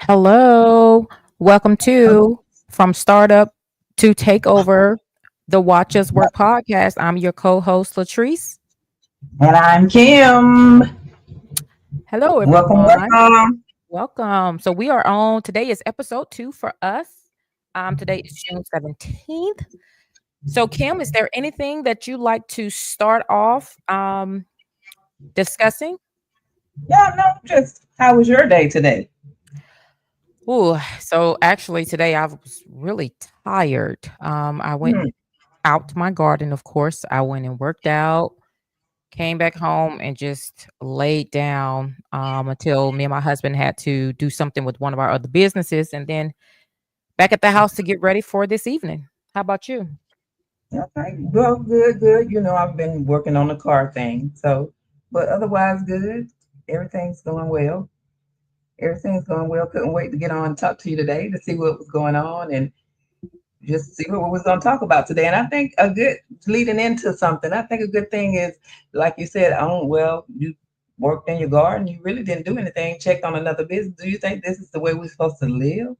Hello. Welcome to From Startup to Takeover, the Watch Us Work podcast. I'm your co-host Latrice. And I'm Kim. Hello Welcome, everyone. welcome. Welcome. So we are on today is episode 2 for us. Today is June 17th. So Kim, is there anything that you like to start off discussing? Yeah, no, just how was your day today? Ooh, so actually today I was really tired. I went Hmm. out to my garden, of course. I went and worked out, came back home and just laid down until me and my husband had to do something with one of our other businesses and then back at the house to get ready for this evening. How about you? Okay, well, good, good. I've been working on the car thing, but otherwise, good. Everything's going well. Everything's going well. Couldn't wait to get on and talk to you today to see what was going on and just see what we was going to talk about today. And I think a good leading into something, I think a good thing is, like you said, you worked in your garden, you really didn't do anything, checked on another business. Do you think this is the way we're supposed to live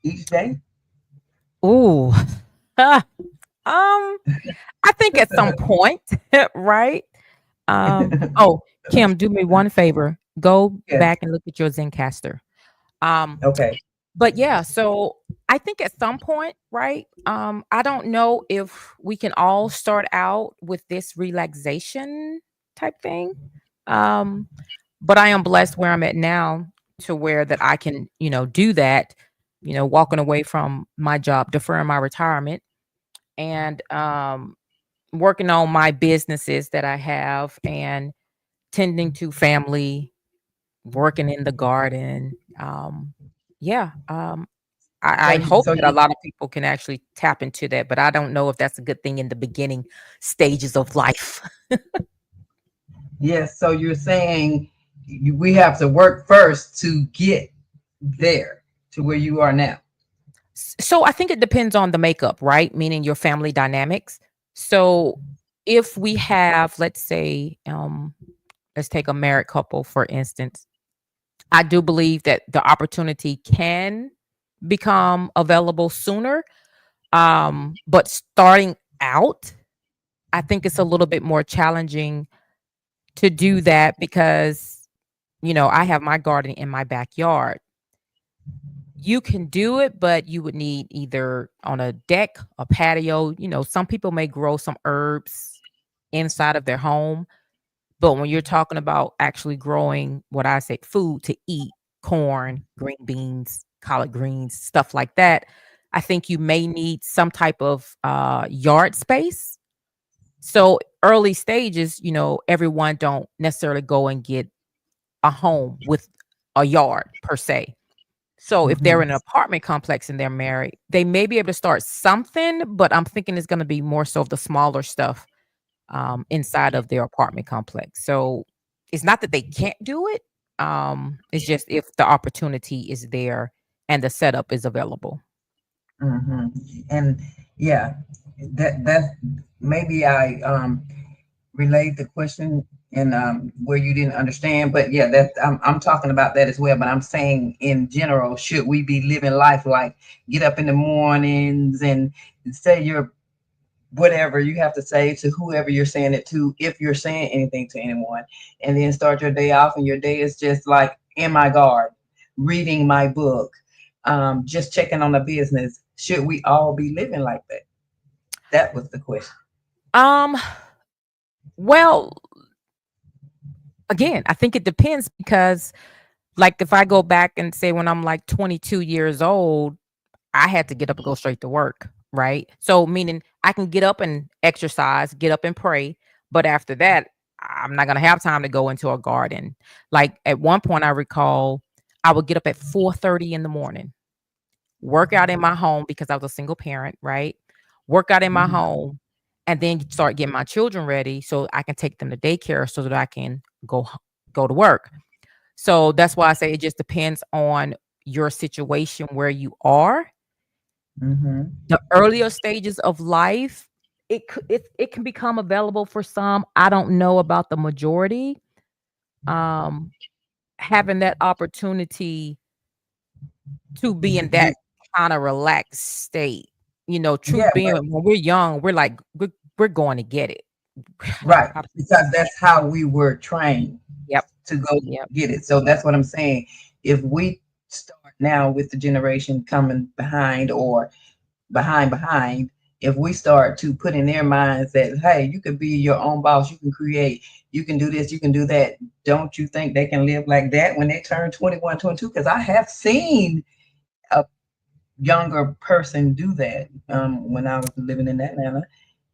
each day? Ooh. um, I think at some point, right? Oh, Kim, do me one favor. Go Yes. back and look at your Zencaster. Um, Okay. But yeah, so I think at some point, right? I don't know if we can all start out with this relaxation type thing. Um, but I am blessed where I'm at now to where that I can, do that, walking away from my job, deferring my retirement and working on my businesses that I have and tending to family, working in the garden. Yeah. I So, hope so that a you, lot of people can actually tap into that, but I don't know if that's a good thing in the beginning stages of life. yes. So you're saying we have to work first to get there to where you are now. So I think it depends on the makeup, right? Meaning your family dynamics. So if we have, let's say, let's take a married couple for instance, I do believe that the opportunity can become available sooner. But starting out, I think it's a little bit more challenging to do that because I have my garden in my backyard. You can do it, but you would need either on a deck, a patio. Some people may grow some herbs inside of their home, but when you're talking about actually growing what I say food to eat, corn, green beans, collard greens, stuff like that, I think you may need some type of yard space. So early stages, everyone don't necessarily go and get a home with a yard per se. So if they're Hmm. in an apartment complex and they're married, they may be able to start something, but I'm thinking it's going to be more so of the smaller stuff inside of their apartment complex. So it's not that they can't do it. It's just if the opportunity is there and the setup is available. Hmm. And yeah, that maybe I relayed the question and where you didn't understand, but yeah, that I'm talking about that as well. But I'm saying in general, should we be living life like get up in the mornings and say your whatever you have to say to whoever you're saying it to, if you're saying anything to anyone, and then start your day off, and your day is just like in my garden, reading my book, just checking on the business. Should we all be living like that? That was the question. Um, well, again, I think it depends because like if I go back and say when I'm like 22 years old, I had to get up and go straight to work, right? So meaning I can get up and exercise, get up and pray, but after that, I'm not gonna have time to go into a garden. Like at one point, I recall I would get up at 4:30 in the morning, work out in my home because I was a single parent, right? Work out in my Mhm. home, and then start getting my children ready so I can take them to daycare so that I can go to work. So that's why I say it just depends on your situation where you are. Mhm. The earlier stages of life, it can become available for some. I don't know about the majority. Um, Having that opportunity to be in Be- that kind of relaxed state. You know, yeah, truth being, but when we're young, we're like, we're going to get it. right, because that's how we were trained Yep. to go Yep. get it. So that's what I'm saying. If we start now with the generation coming behind or behind, if we start to put in their minds that, hey, you can be your own boss, you can create, you can do this, you can do that. Don't you think they can live like that when they turn 21, 22? Because I have seen a younger person do that when I was living in Atlanta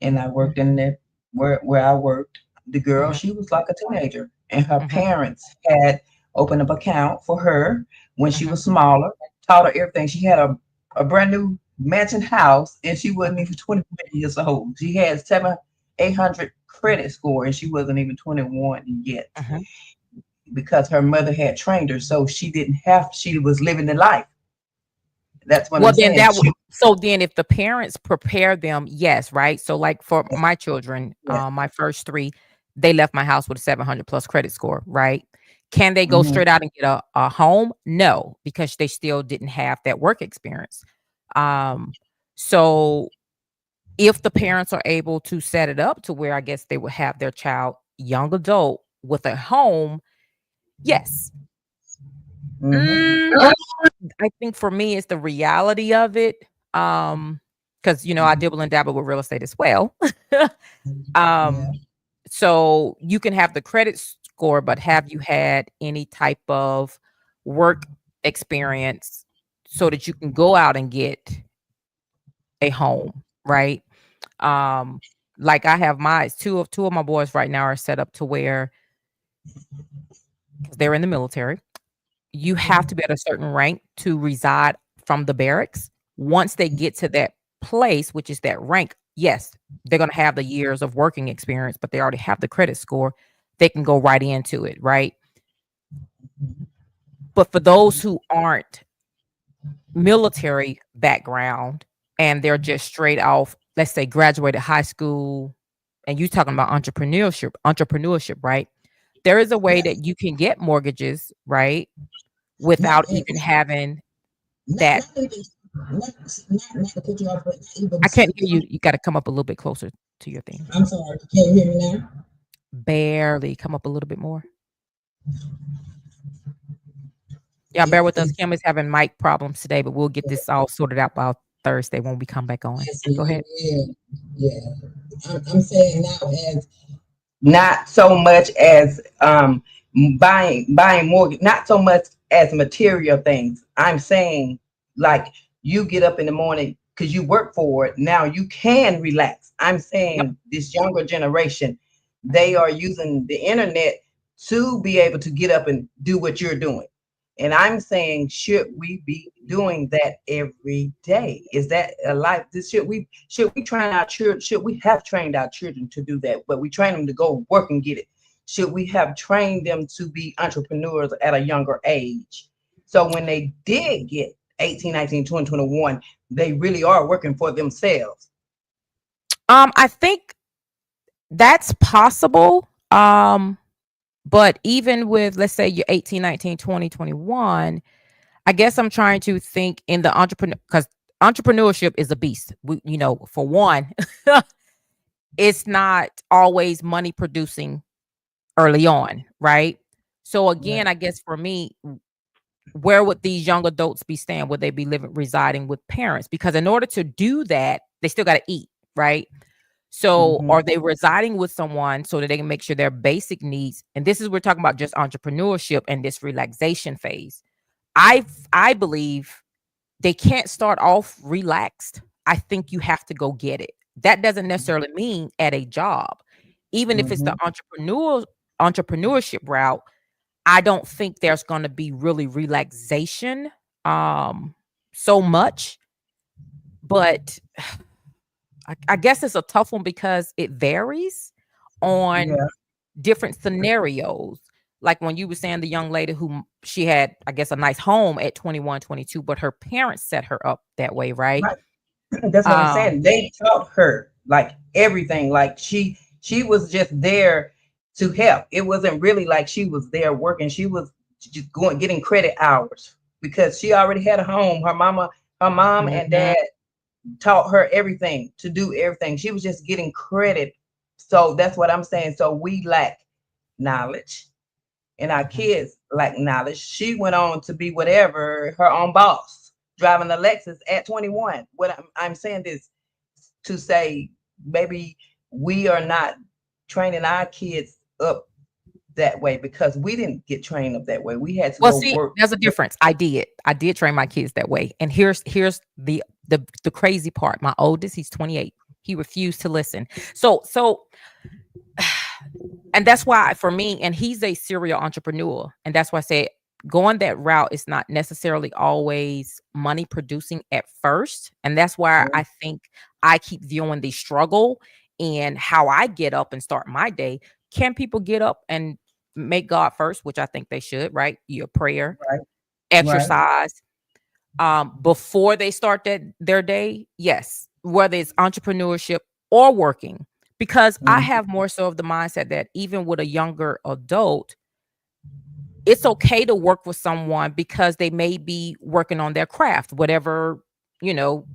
and I worked in there where I worked. The girl, Mhm, she was like a teenager, and her mhm, parents had opened up account for her when she mhm, was smaller, taught her everything. She had a brand new mansion house, and she wasn't mhm, even 21 years old. She had 800 credit score, and she wasn't even 21 yet mhm. because her mother had trained her, so she didn't have. She was living the life. That's what Well, I'm then saying. so then if the parents prepare them, yes, right? So like for my children, Yeah. my first 3, they left my house with a 700 plus credit score, right? Can they go Mhm. straight out and get a home? No, because they still didn't have that work experience. Um, so if the parents are able to set it up to where I guess they would have their child young adult with a home, yes. Mhm. Mm, I think for me, it's the reality of it. Because I dibble and dabble with real estate as well. Yeah. um, so you can have the credit score, but have you had any type of work experience so that you can go out and get a home, right? Um, like I have my two of my boys right now are set up to where, because they're in the military, you have to be at a certain rank to reside from the barracks. Once they get to that place, which is that rank, yes, they're going to have the years of working experience, but they already have the credit score. They can go right into it, right? But for those who aren't military background and they're just straight off, let's say graduated high school, and you talking about entrepreneurship, right? There is a way Yes. that you can get mortgages, right? Not, Without even having not, that. not even, not to put you off, but even I can't hear certain. you. You gotta come up a little bit closer to your thing. I'm sorry. Can you hear me now? Barely. Come up a little bit more. Yeah, bear It's, with us. it's, Kim is having mic problems today, but we'll get this all sorted out by Thursday when we come back on. yes, Go ahead. yeah, yeah. I'm saying now as not so much as buying mortgage, not so much as material things. I'm saying like you get up in the morning because you work for it. Now you can relax. I'm Yep. saying this younger generation, they Mhm. are using the internet to be able to get up and do what you're doing. And I'm saying, should we be doing that every day? Is that a life? This should we train our children? Should we have trained our children to do that? But we train them to go work and get it. Should we have trained them to be entrepreneurs at a younger age? So when they did get 18, 19, 20, 21, they really are working for themselves. I think that's possible. But even with, let's say you're 18, 19, 20, 21, I guess I'm trying to think in the entrepreneur, because entrepreneurship is a beast. For one, it's not always money producing early on, right? So again, Right. I guess for me, where would these young adults be staying? Would they be residing with parents? Because in order to do that, they still got to eat, right? So Mm-hmm. are they residing with someone so that they can make sure their basic needs, and this is we're talking about just entrepreneurship and this relaxation phase. I believe they can't start off relaxed. I think you have to go get it. That doesn't necessarily mean at a job. Even if it's the Mm-hmm. entrepreneurship route, I don't think there's going to be really relaxation um so much, but I guess it's a tough one because it varies on Yeah. different scenarios. Like when you were saying the young lady who she had, I guess, a nice home at 21, 22, but her parents set her up that way, right? Right. That's what I'm Um, saying. They taught her like everything. Like she was just there to help. It wasn't really like she was there working. She was just going getting credit hours because she already had a home. Her mom and Mhm. dad taught her everything to do everything. She was just getting credit. So that's what I'm saying. So we lack knowledge and our Mhm. kids lack knowledge. She went on to be whatever, her own boss, driving a Lexus at 21. What I'm saying this to say, maybe we are not training our kids up that way because we didn't get trained up that way. We had to Well, go see, work. there's a difference. I did. I did train my kids that way. And here's the crazy part. My oldest, he's 28. He refused to listen. So and that's why for me, and he's a serial entrepreneur. And that's why I say going that route is not necessarily always money producing at first. And that's why I think I keep viewing the struggle and how I get up and start my day. Can people get up and make God first, which I think they should, right? Your prayer, Right, right. exercise, before they start their day? Yes, whether it's entrepreneurship or working, because I Mhm. have more so of the mindset that even with a younger adult, it's okay to work with someone because they may be working on their craft, whatever, you know,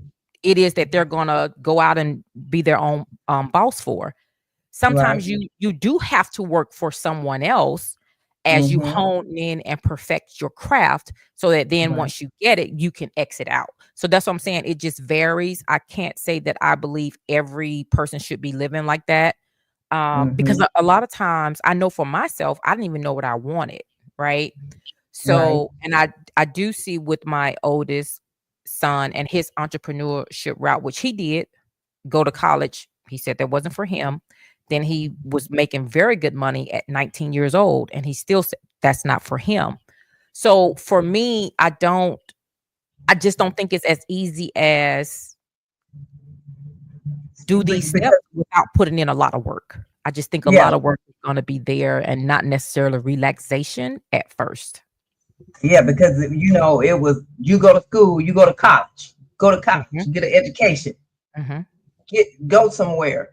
it is that they're gonna go out and be their own boss for. Right. Sometimes you do have to work for someone else as you Hmm. hone in and perfect your craft, so that then Right. once you get it, you can exit out. So that's what I'm saying. It just varies. I can't say that I believe every person should be living like that. Because Hmm. a lot of times I know for myself, I didn't even know what I wanted, right? Right. So, and I do see with my oldest son and his entrepreneurship route, which he did go to college. He said that wasn't for him. Then he was making very good money at 19 years old, and he still said that's not for him. So for me, I just don't think it's as easy as do these steps Because without putting in a lot of work. I just think a yeah, lot of work is going to be there and not necessarily relaxation at first. yeah, because it was you go to school, you go to college, Mhm, get an education, mhm. go somewhere.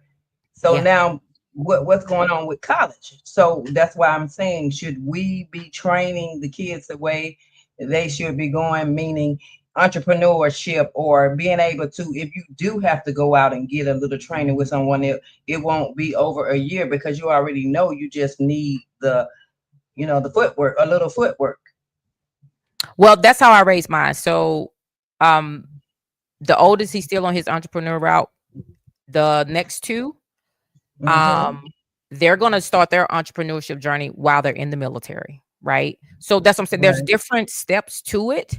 So Yeah. now what's going on with college? So that's why I'm saying, should we be training the kids the way they should be going, meaning entrepreneurship, or being able to, if you do have to go out and get a little training with someone, it won't be over a year because you already know you just need the footwork, a little footwork. Well, that's how I raised mine. So, um, the oldest, he's still on his entrepreneur route. The next two, Mm-hmm. um, they're gonna start their entrepreneurship journey while they're in the military, right? So that's what I'm saying. There's Right. different steps to it.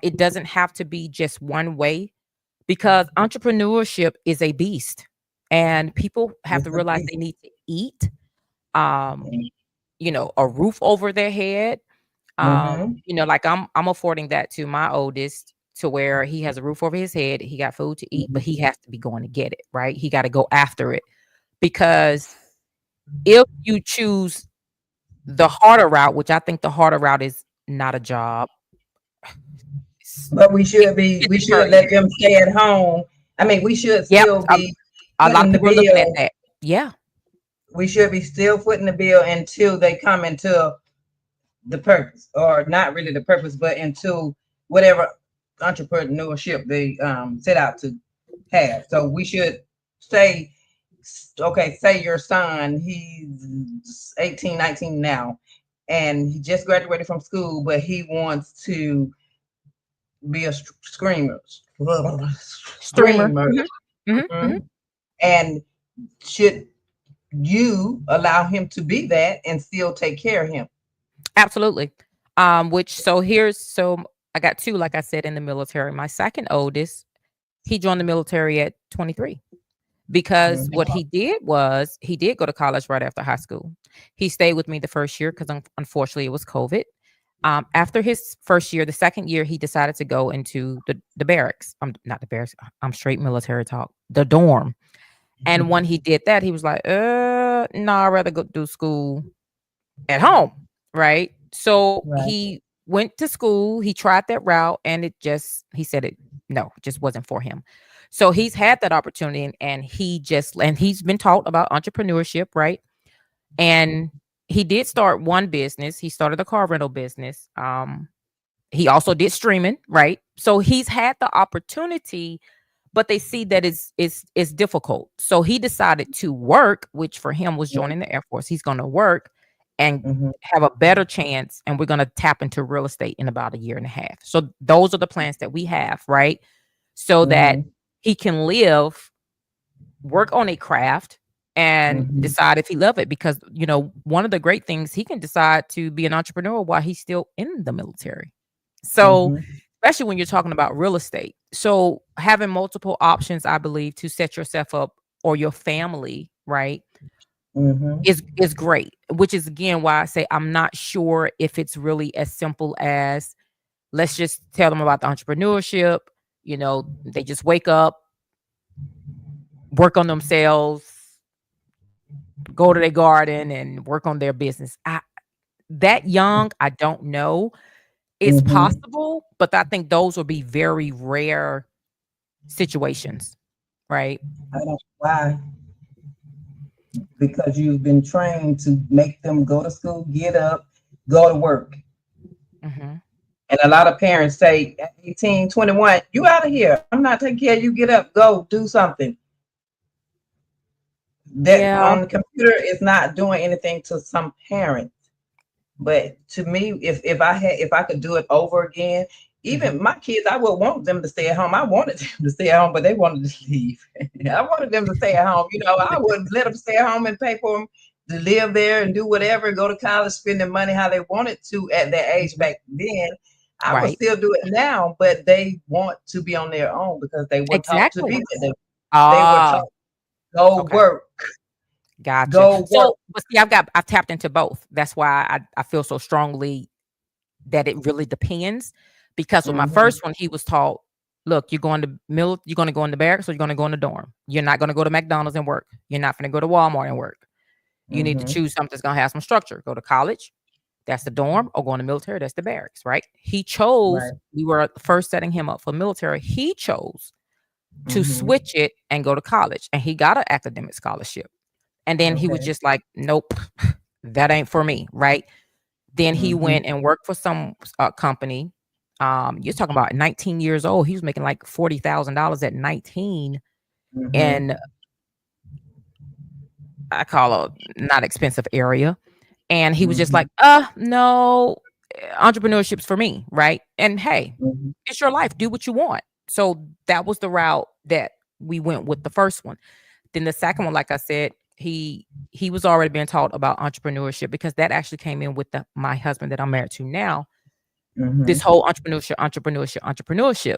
It doesn't have to be just one way, because entrepreneurship is a beast, and people have It's to a realize piece. they need to eat, um, a roof over their head. Mm-hmm. Like I'm affording that to my oldest, to where he has a roof over his head, he got food to eat, but he has to be going to get it, right? He got to go after it, because if you choose the harder route, which I think the harder route is not a job, But we it should be, can we deter should let you. them stay at home. I mean, we should Yep, still be a lot of footing the people are looking at bill. that. Yeah. We should be still footing the bill until they come into the purpose, or not really the purpose, but into whatever entrepreneurship they set out to have. So we should say, okay, say your son, he's 18, 19 now, and he just graduated from school, but he wants to be a screamer, Streamer. screamer. Mhm. Mhm. And should you allow him to be that and still take care of him? Absolutely. Which so I got two, like I said, in the military. My second oldest, he joined the military at 23, because Mhm. what he did was he did go to college right after high school. He stayed with me the first year because unfortunately it was COVID. After his first year, the second year, he decided to go into the barracks. Not the barracks. I'm straight military talk. The dorm. And when he did that, he was like, no, I'd rather go do school at home, right? So Right. he went to school, he tried that route, and he said it, no, it just wasn't for him. So he's had that opportunity, and he's been taught about entrepreneurship, right? And he did start one business. He started a car rental business. He also did streaming, right? So he's had the opportunity, but they see that it's difficult. So he decided to work, which for him was joining the Air Force. He's going to work and Mm-hmm. have a better chance, and we're going to tap into real estate in about a year and a half. So those are the plans that we have, right? So that Mm-hmm. he can live, work on a craft, and Mm-hmm. decide if he love it, because one of the great things, he can decide to be an entrepreneur while he's still in the military. So, Mm-hmm. especially when you're talking about real estate. So, having multiple options, I believe, to set yourself up or your family, right, Mm-hmm. is great. Which is again why I say I'm not sure if it's really as simple as, let's just tell them about the entrepreneurship. They just wake up, work on themselves, go to their garden and work on their business. That young, I don't know. It's Mm-hmm. possible, but I think those will be very rare situations, right? I don't why, because you've been trained to make them go to school, get up, go to work. Mhm. And a lot of parents say at 18, 21, you out of here. I'm not taking care of you. Get up, go, do something. That Yeah. on the computer is not doing anything to some parents. But to me, if I could do it over again, Mhm. even my kids, I would want them to stay at home. I wanted them to stay at home, but they wanted to leave. I wanted them to stay at home. I would let them stay at home and pay for them to live there and do whatever, go to college, spend their money how they wanted to at their age Mhm. back then. I would Right. still do it now, but they want to be on their own because they were taught to be Exactly. there. They were Ah, taught go okay. work, Gotcha. go work. But see, I've tapped into both. That's why I feel so strongly that it really depends. Because with my Hmm. first one, he was taught, look, you're going to go in the barracks, or you're going to go in the dorm. You're not going to go to McDonald's and work. You're not going to go to Walmart and work. You need to Hmm. choose something that's going to have some structure. Go to college, that's the dorm, or go in the military, that's the barracks, right? He chose, Right. we were first setting him up for military. He chose to Hmm. switch it and go to college, and he got an academic scholarship. And then he was Okay. just like, nope, that ain't for me, right? Then he Hmm. went and worked for some company. You're talking about 19 years old. He was making like $40,000 at 19, Hmm. and I call a not expensive area. And he was just like, Hmm. no, entrepreneurship's for me, right? And hey, Hmm. it's your life. Do what you want. So that was the route that we went with the first one. Then the second one, like I said, he was already being taught about entrepreneurship, because that actually came in with my husband that I'm married to now. This Hmm. whole entrepreneurship.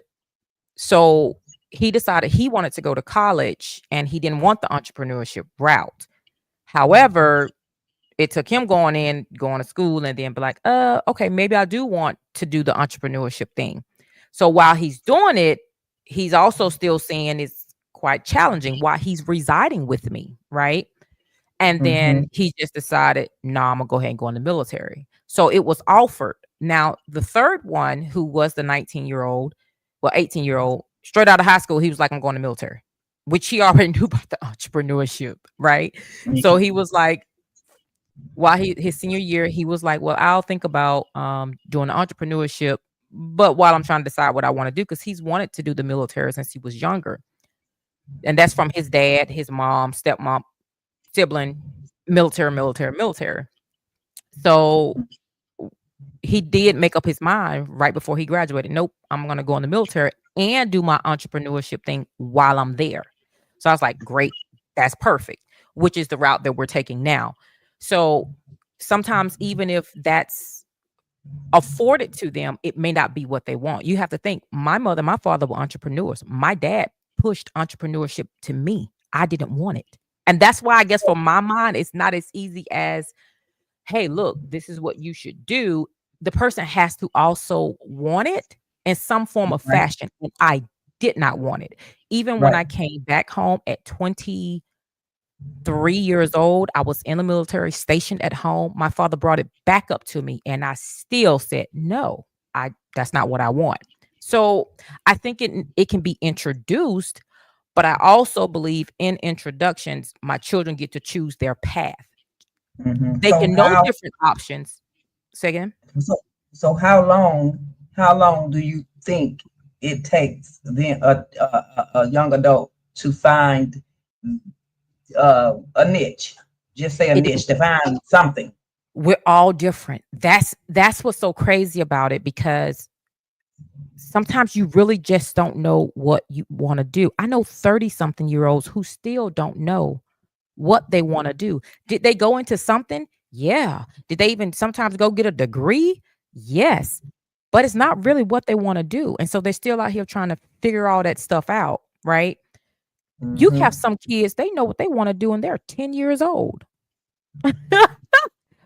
So he decided he wanted to go to college, and he didn't want the entrepreneurship route. However, it took him going to school, and then be like, okay, maybe I do want to do the entrepreneurship thing. So while he's doing it, he's also still saying it's quite challenging while he's residing with me, right? And Hmm. then he just decided, no, I'm gonna go ahead and go in the military. So it was offered. Now, the third one, who was the 19-year-old, well, 18-year-old, straight out of high school, he was like, I'm going to military, which he already knew about the entrepreneurship, right? So he was like, while his senior year, he was like, well, I'll think about doing the entrepreneurship, but while I'm trying to decide what I want to do, because he's wanted to do the military since he was younger. And that's from his dad, his mom, stepmom, sibling, military. So he did make up his mind right before he graduated. Nope, I'm gonna go in the military and do my entrepreneurship thing while I'm there. So I was like, great, that's perfect, which is the route that we're taking now. So sometimes, even if that's afforded to them, it may not be what they want. You have to think, my mother, my father were entrepreneurs. My dad pushed entrepreneurship to me. I didn't want it. And that's why I guess for my mind, it's not as easy as, hey, look, this is what you should do. The person has to also want it in some form of Right. fashion. And I did not want it. Even when Right. I came back home at 23 years old, I was in the military, stationed at home. My father brought it back up to me, and I still said, no, that's not what I want. So I think it can be introduced, but I also believe in introductions, my children get to choose their path. Hmm. They can know different options. Say again? So so how long? how long do you think it takes then a young adult to find a niche? Just say a It niche to find something. We're all different. That's what's so crazy about it, because sometimes you really just don't know what you want to do. I know 30 something year olds who still don't know what they want to do. Did they go into something? Yeah. Did they even sometimes go get a degree? Yes. But it's not really what they want to do. And so they're still out here trying to figure all that stuff out, right? You have Hmm. some kids, they know what they want to do and they're 10 years old.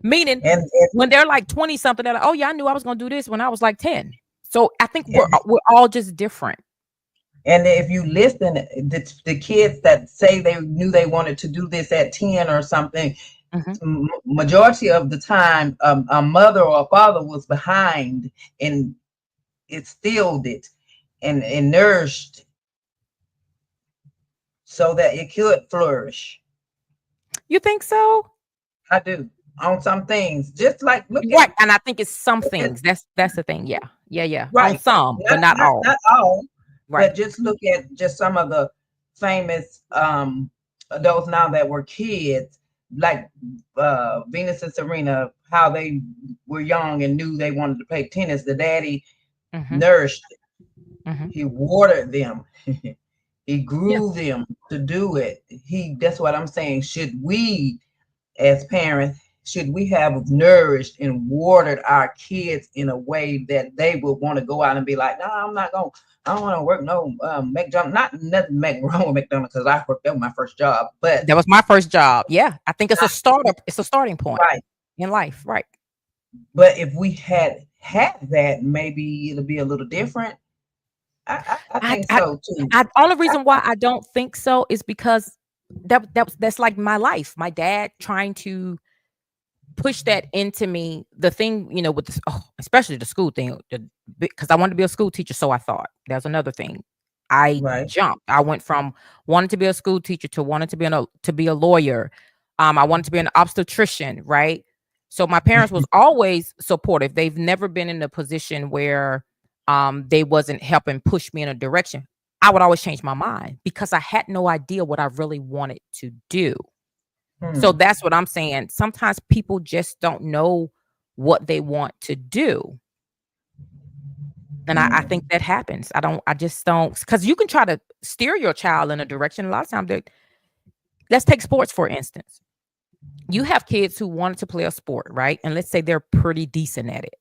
Meaning And when they're like 20 something, they're like, oh yeah, I knew I was gonna do this when I was like 10. So I think we're and we're all just different. and if you listen, the kids that say they knew they wanted to do this at 10 or something, Mhm. majority of the time, a mother or a father was behind and instilled it and nourished so that it could flourish. You think so? I do on some things. Just like Right, and I think it's some look at things. That's the thing. Yeah. Yeah, yeah. On right, some, but not not not all. not all, Right. but just look at just some of the famous adults now that were kids, like Venus and Serena, how they were young and knew they wanted to play tennis. The daddy Mhm. nourished it. Mhm. He watered them. He Yeah. grew them to do it. That's what I'm saying. Should we as parents, should we have nourished and watered our kids in a way that they would want to go out and be like, no, I'm not going, I don't want to work no McDonald's, not nothing make wrong with McDonald's because I worked, that was my first job, but That was my first job. Yeah. I think it's a not startup. It's a starting point right. in life. Right. But if we had that, maybe it'll be a little different. I I think I so too. I only reason why I don't think so is because that's like my life. My dad trying to push that into me. The thing, with this, especially the school thing, because I wanted to be a school teacher, so I thought. That's another thing. I Right. jumped. I went from wanting to be a school teacher to wanting to be a lawyer. I wanted to be an obstetrician, right? So my parents was always supportive. They've never been in a position where they wasn't helping push me in a direction. I would always change my mind because I had no idea what I really wanted to do. So Hmm. that's what I'm saying. Sometimes people just don't know what they want to do. And I think Hmm. that happens. I just don't, because you can try to steer your child in a direction. A lot of times, let's take sports for instance. You have kids who wanted to play a sport, right? And let's say they're pretty decent at it.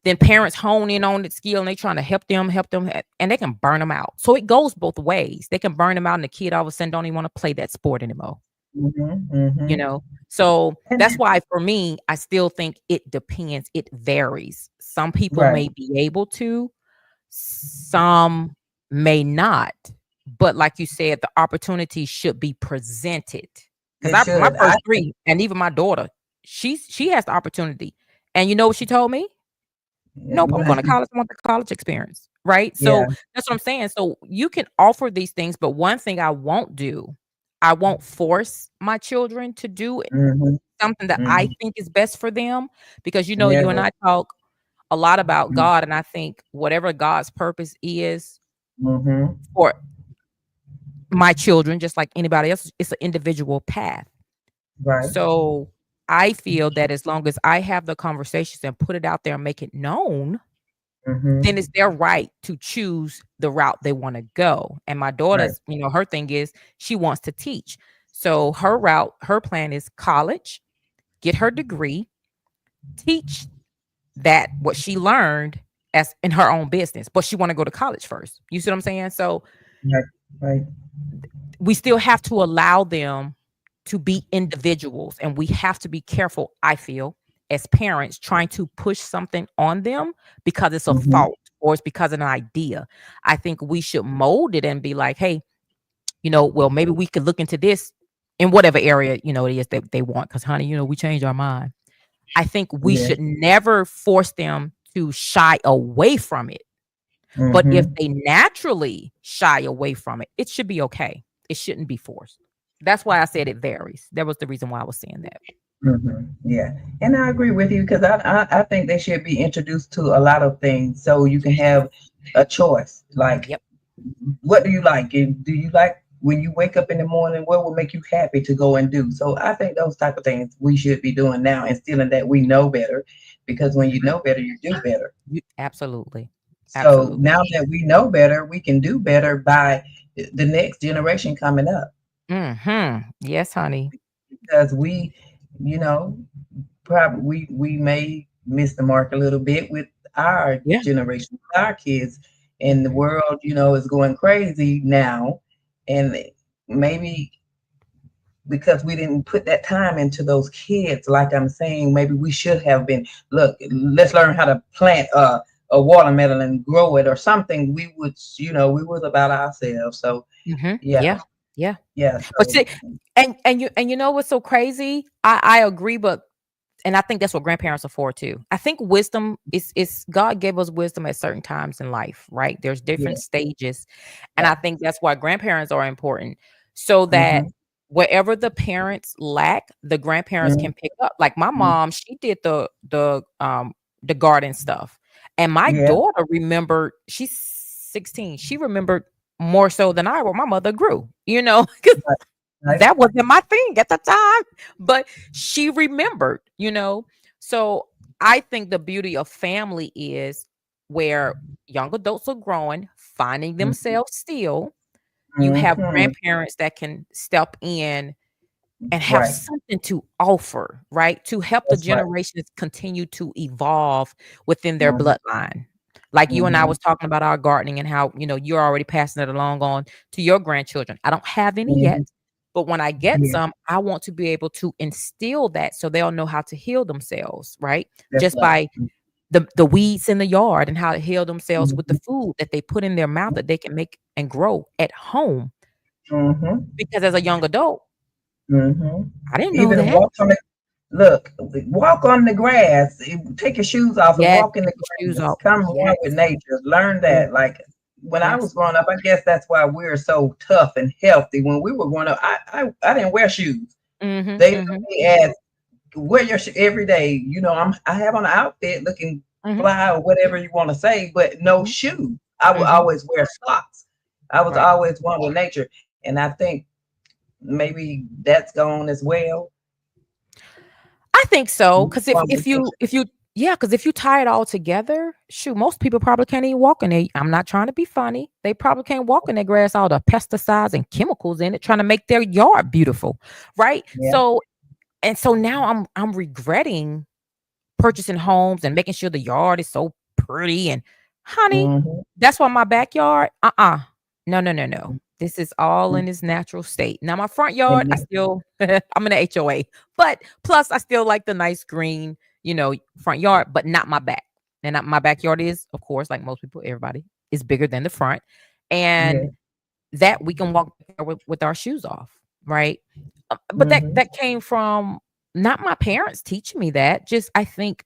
Then parents hone in on the skill and they trying to help them, and they can burn them out. So it goes both ways. They can burn them out, and the kid all of a sudden don't even want to play that sport anymore. Hmm. Hmm. you know so And that's why for me I still think it depends, it varies. Some people right. may be able to, some may not, but like you said, the opportunity should be presented. Because It I my should. I first think. three, and even my daughter, she has the opportunity. And you know what she told me? Nope, I'm going to college. I want the college experience, right? Yeah. So that's what I'm saying. So you can offer these things, but one thing I won't do, I won't force my children to do Hmm. something that I Hmm. think is best for them, because you and Never. I talk a lot about God, and I think whatever God's purpose is Hmm. for my children, just like anybody else, it's an individual path. Right. So I feel that as long as I have the conversations and put it out there and make it known, then Hmm. it's their right to choose the route they want to go. And my Right. daughter's, her thing is she wants to teach. So her route, her plan is college, get her degree, teach that what she learned as in her own business, but she want to go to college first. You see what I'm saying? So Right. Right. we still have to allow them to be individuals, and we have to be careful, I feel, as parents trying to push something on them because it's a Hmm. thought or it's because of an idea. I think we should mold it and be like, hey, well, maybe we could look into this in whatever area, it is that they want. Because, honey, we change our mind. I think we Yeah. should never force them to shy away from it. But if Hmm. they naturally shy away from it, it should be okay. It shouldn't be forced. That's why I said it varies. That was the reason why I was saying that. Yeah, and I agree with you because I think they should be introduced to a lot of things so you can have a choice. Like, Yep. what do you like? And do you like when you wake up in the morning? What will make you happy to go and do? So I think those type of things we should be doing now, instilling that we know better, because when you know better, you do better. Absolutely. So Absolutely. now that we know better, we can do better by the next generation coming up, Yes, honey. because we, you know, probably we may miss the mark a little bit with our Yeah. generation, with our kids, and the Mhm. world, is going crazy now, and maybe because we didn't put that time into those kids, like I'm saying, maybe we should have been. Look, let's learn how to plant a watermelon and grow it or something. We would, we was about ourselves. So yeah, Yeah. Yeah. yeah. But So see, and you know what's so crazy? I agree, but and I think that's what grandparents are for too. I think wisdom is God gave us wisdom at certain times in life, right? There's yeah, different stages. And I yeah. think that's why grandparents are important. So that Mm-hmm, wherever the parents lack, the grandparents mm-hmm, can pick up. Like my mom, she did the garden stuff. And my yeah, daughter remembered, she's 16. She remembered more so than I were. My mother grew, because right, right. that wasn't my thing at the time. But she remembered, So I think the beauty of family is where young adults are growing, finding themselves still. You have Mm-hmm, grandparents that can step in and have right. something to offer, right? To help the That's right. generations continue to evolve within their Mm-hmm, bloodline. Like you and I mm-hmm, was talking about our gardening and how, you're already passing it along on to your grandchildren. I don't have any mm-hmm. yet, but when I get Yeah, some, I want to be able to instill that so they'll know how to heal themselves, right? that's Just right. by the weeds in the yard and how to heal themselves with the Mm-hmm, food that they put in their mouth that they can make and grow at home. mm-hmm, Because as a young adult, mm-hmm. I didn't know Even that. walk on the Look, walk on the grass. Take your shoes off and Yes, walk in take the your shoes grass. off. Come Yes, one with nature. Learn yes, that. Like when I was yes. growing up, I guess that's why we're so tough and healthy. When we were growing up, I didn't wear shoes. Mhm, They look mhm, at me as wear your shoe every day. I have on an outfit looking mhm, fly or whatever you want to say, but no mhm, shoe. I would mhm. always wear socks. I was Right. always one with nature, and I think maybe that's gone as well. I think so, because if One with if you nature. if you yeah, because if you tie it all together, shoot, most people probably can't even walk in there. I'm not trying to be funny. They probably can't walk in their grass, all the pesticides and chemicals in it, trying to make their yard beautiful, right? Yeah. So now I'm regretting purchasing homes and making sure the yard is so pretty and honey, Mhm. that's why my backyard, no, no, no, no. This is all in its natural state. Now my front yard, And I yeah, still I'm in a HOA, but plus I still like the nice green, front yard, but not my back. And my backyard is, of course, like most people, everybody is bigger than the front. yeah. And that we can walk there with our shoes off, right? But that Mhm. that came from not my parents teaching me that. Just I think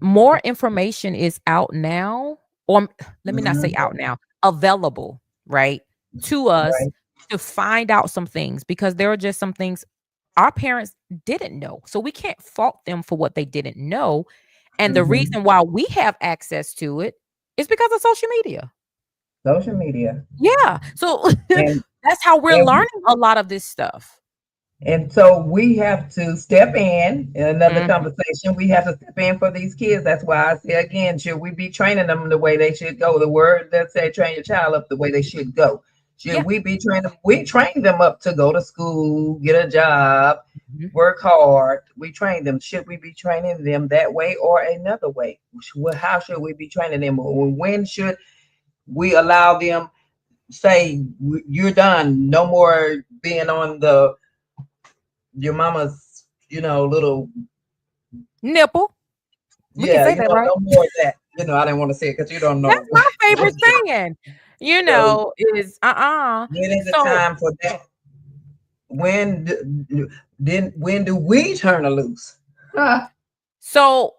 more information is out now, or let me not say Mhm. out now, available, right, to us Right. to find out some things because there are just some things our parents didn't know. So we can't fault them for what they didn't know. And the Mhm. reason why we have access to it is because of social media. Social media. Yeah. So And that's how we're and learning a lot of this stuff. so we have to step in another Mhm, conversation. We have to step in for these kids. That's why I say again, should we be training them the way they should go? The word that say train your child up the way they should go. Should yeah. we be training them? We train them up to go to school, get a job, Mhm. work hard. We train them. Should we be training them that way or another way? How should we be training them? When should we allow them say you're done? No more being on the your mama's, little, Nipple. We can yeah, say that, right? no more of that. I didn't want to say it because you don't That's know. my favorite saying, You know, is, when is the So time for that? When do we turn her loose? Ah, so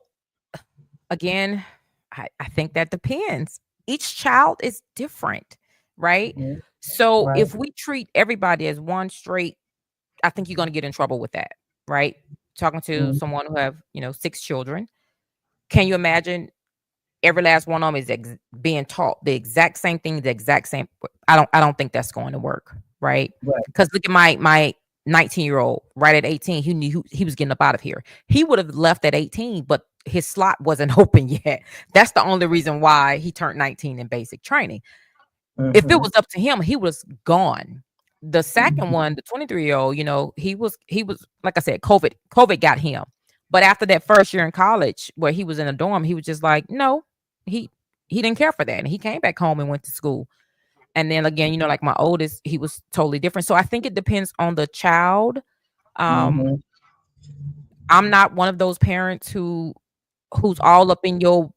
again, I think that depends. Each child is different, right? mhm, So right. if we treat everybody as one straight, I think you're gonna get in trouble with that, right? talking to Mhm. someone who have, 6 children. Can you imagine every last one of them is being taught the exact same thing, the exact same. I don't think that's going to work, right? Right. Because look at my 19-year-old. Right at 18, he knew he was getting up out of here. He would have left at 18, but his slot wasn't open yet. That's the only reason why he turned 19 in basic training. If it Mhm. was up to him, he was gone. The second Mhm. one, the 23-year-old, he was like I said, COVID got him. But after that first year in college where he was in a dorm, he was just like, no, he he didn't care for that. And he came back home and went to school. And then again, like my oldest, he was totally different. So I think it depends on the child. Um, Mhm. I'm not one of those parents who's all up in your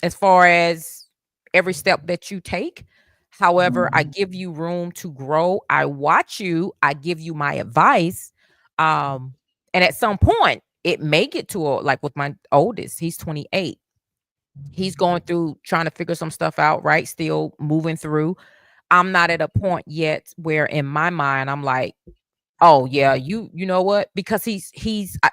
as far as every step that you take. However, I Mhm. give you room to grow. I watch you. I give you my advice. Um, and at some point, it may get to like with my oldest, he's 28. He's going through trying to figure some stuff out, right? Still moving through. I'm not at a point yet where in my mind I'm like, oh yeah, you know what? Because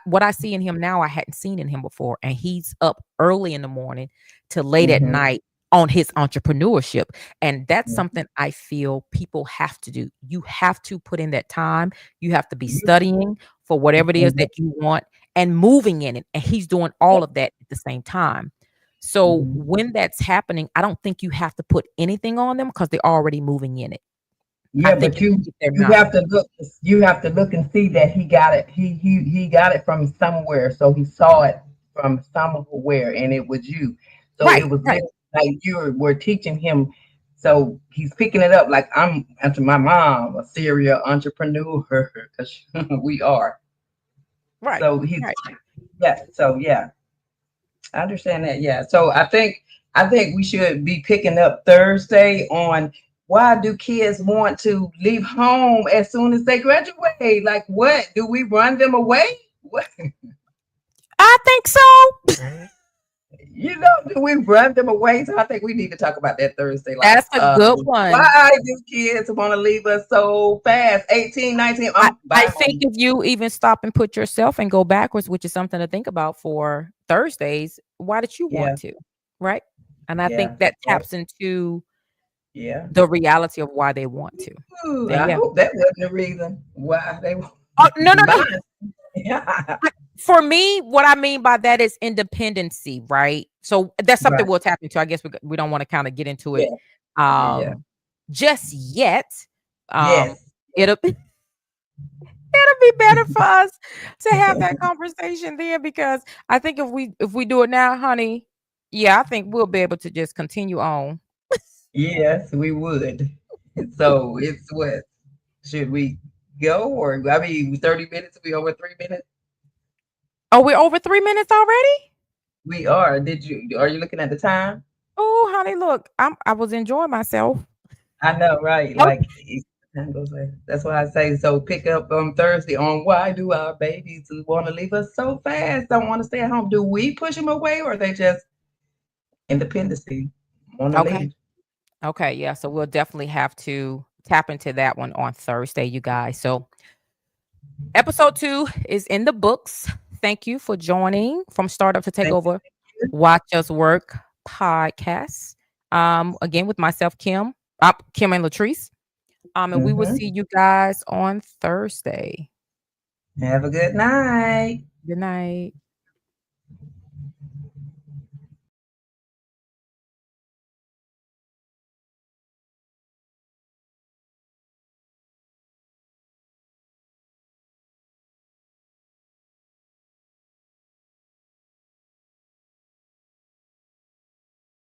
what I see in him now, I hadn't seen in him before, and he's up early in the morning to late at Mhm. night on his entrepreneurship, and that's Mhm. something I feel people have to do. You have to put in that time. You have to be You- studying for whatever it is mhm. that you want and moving in it, and he's doing all of that at the same time. So Mhm. when that's happening, I don't think you have to put anything on them because they're already moving in it. I Yeah, think but if you they're you not. have to look. You have to look and see that he got it. He got it from somewhere. So he saw it from somewhere, and it was you. So Right, it was right. literally like were teaching him. So he's picking it up like I'm after my mom, a serial entrepreneur, because we are. Right, So he's right. yeah. So yeah, I understand that. Yeah. So I think we should be picking up Thursday on why do kids want to leave home as soon as they graduate? Like what? Do we run them away? What I think so. do we run them away? So I think we need to talk about that Thursday. Like, That's a good one. why do kids want to leave us so fast? 18, 19, I I'm I bye think home. if you even stop and put yourself and go backwards, which is something to think about for Thursdays, why did you want Yeah, to? Right? And I think yeah, that yeah, taps into yeah. the reality of why they want to. Ooh, And I yeah. hope that wasn't the reason why they Oh, no, no, no. mine. Yeah. For me, what I mean by that is independency, right? So that's something Right. we'll tap into. I guess we don't want to kind of get into it Yeah. Yeah. Yeah. um just yet. Um Yes. it'll it'll be better for us to have that conversation then because I think if we do it now, honey, yeah, I think we'll be able to just continue on. Yes, we would. So it's what should we go or I mean 30 minutes? We over 3 minutes? Oh, we're over 3 minutes already? We are. Are you looking at the time? Oh, honey, look, I was enjoying myself. I know, right? Oh, Like time goes by. That's why I say so pick up on Thursday on why do our babies want to leave us so fast, don't want to stay at home. Do we push them away or they just independency want to okay. leave? Okay, yeah, so we'll definitely have to tap into that one on Thursday, you guys. So episode 2 is in the books. Thank you for joining from Startup to Thank Takeover Watch Us Work podcast. Again with myself, Kim and Latrice. And we will you. see you guys on Thursday. Have a good night. Good night.